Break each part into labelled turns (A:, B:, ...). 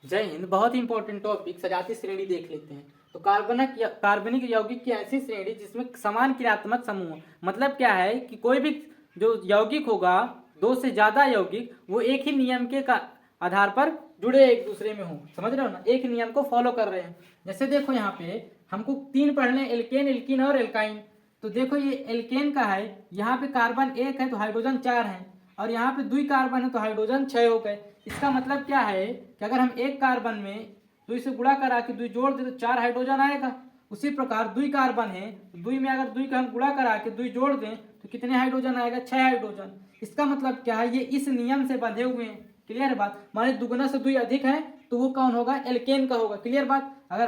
A: जय हिंद। बहुत ही important topic सजातीय श्रेणी देख लेते हैं। तो कार्बनिक यौगिक की ऐसी श्रेणी जिसमें समान क्रियात्मक समूह, मतलब क्या है कि कोई भी जो यौगिक होगा, दो से ज्यादा यौगिक, वो एक ही नियम के आधार पर जुड़े एक दूसरे में हो। समझ रहे हो ना, एक नियम को फॉलो कर रहे हैं। जैसे देखो यहाँ पे हमको तीन पढ़ने, एल्केन, एल्कीन और एल्काइन। तो देखो ये एल्केन का है, यहाँ पे कार्बन एक है तो हाइड्रोजन चार है, और यहाँ पे दुई कार्बन है तो हाइड्रोजन छह हो गए। इसका मतलब क्या है कि अगर हम एक कार्बन में दुई से गुणा करा के दुई जोड़ दे तो चार हाइड्रोजन आएगा। उसी प्रकार दुई कार्बन है तो दुई में अगर दुई का हम गुणा करा के दुई जोड़ दें तो कितने हाइड्रोजन आएगा? छह हाइड्रोजन। इसका मतलब क्या है, ये इस नियम से बंधे हुए हैं। क्लियर है बात? माने दुगुना से दुई अधिक है तो वो कौन होगा? एल्केन का होगा। क्लियर बात? अगर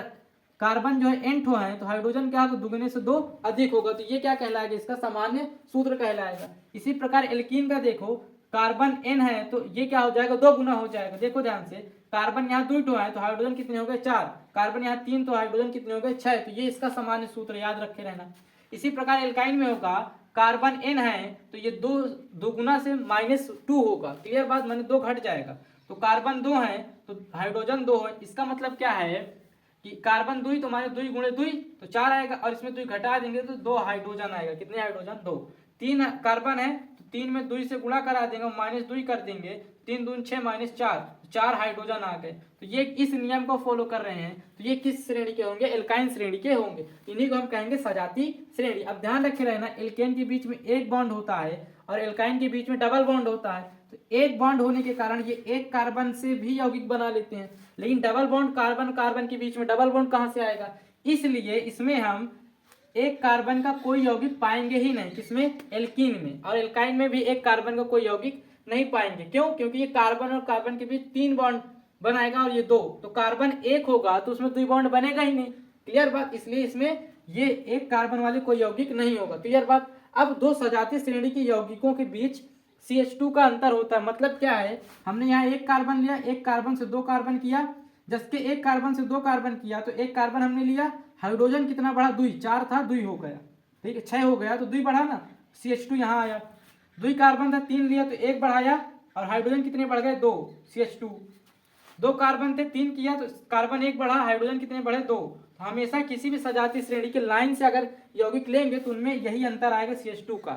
A: कार्बन जो है n ठो है तो हाइड्रोजन क्या होगा? दुगुने से दो अधिक होगा, तो ये क्या कहलाएगा? इसका सामान्य सूत्र कहलाएगा। इसी प्रकार एल्कीन का देखो, कार्बन n है तो ये क्या हो जाएगा? दो गुना हो जाएगा। देखो ध्यान से, कार्बन यहाँ दो ठो है तो हाइड्रोजन कितने हो गए? चार। कार्बन यहाँ तीन तो हाइड्रोजन कितने हो गए? छह। तो ये इसका सामान्य सूत्र याद रखे रहना। इसी प्रकार एल्काइन में होगा, कार्बन n है तो ये दो गुना से -2 होगा। क्लियर बात? माने दो घट जाएगा। तो कार्बन दो है तो हाइड्रोजन दो है। इसका मतलब क्या है कि कार्बन दुई तो माने दुई गुणे दुई तो चार आएगा, और इसमें दुई घटा देंगे तो दो हाइड्रोजन आएगा। कितने हाइड्रोजन? दो। तीन कार्बन है तो तीन में दुई से गुणा करा देंगे, माइनस दुई कर देंगे, तीन दून छः माइनस चार, चार हाइड्रोजन आ गए। तो ये इस नियम को फॉलो कर रहे हैं। तो ये किस श्रेणी के होंगे? एल्काइन श्रेणी के होंगे। इन्हीं को हम कहेंगे सजातीय श्रेणी। अब ध्यान रखे रहना, एल्केन के बीच में एक बॉन्ड होता है और एल्काइन के बीच में डबल बॉन्ड होता है। तो एक बॉन्ड होने के कारण ये एक कार्बन से भी यौगिक बना लेते हैं, लेकिन डबल बॉन्ड कार्बन कार्बन के बीच में डबल बॉन्ड कहाँ से आएगा? इसलिए इसमें हम एक कार्बन का कोई यौगिक पाएंगे ही नहीं। किसमें? एल्कीन में। और एल्काइन में भी एक कार्बन का कोई यौगिक नहीं पाएंगे। क्यों? क्योंकि ये कार्बन और कार्बन के बीच तीन बॉन्ड बनाएगा और ये दो, तो कार्बन एक होगा तो उसमें दो बॉन्ड बनेगा ही नहीं। क्लियर बात? इसलिए इसमें ये एक कार्बन वाले कोई यौगिक नहीं होगा। क्लियर बात? अब दो सजातीय श्रेणी के यौगिकों के बीच CH2 का अंतर होता है। मतलब क्या है, हमने यहाँ एक कार्बन लिया, एक कार्बन से दो कार्बन किया, जबकि एक कार्बन से दो कार्बन किया तो एक कार्बन हमने लिया, हाइड्रोजन कितना बढ़ा? दुई। चार था दुई हो गया, ठीक है, छह हो गया तो दुई बढ़ा ना, CH2 यहाँ आया। दुई कार्बन था, तीन लिया तो एक बढ़ाया, और हाइड्रोजन कितने बढ़ गए? दो, CH2। दो कार्बन थे, तीन किया तो कार्बन एक बढ़ा, हाइड्रोजन कितने बढ़े? दो। तो हमेशा किसी भी सजातीय श्रेणी के लाइन से अगर यौगिक लेंगे तो उनमें यही अंतर आएगा CH2 का।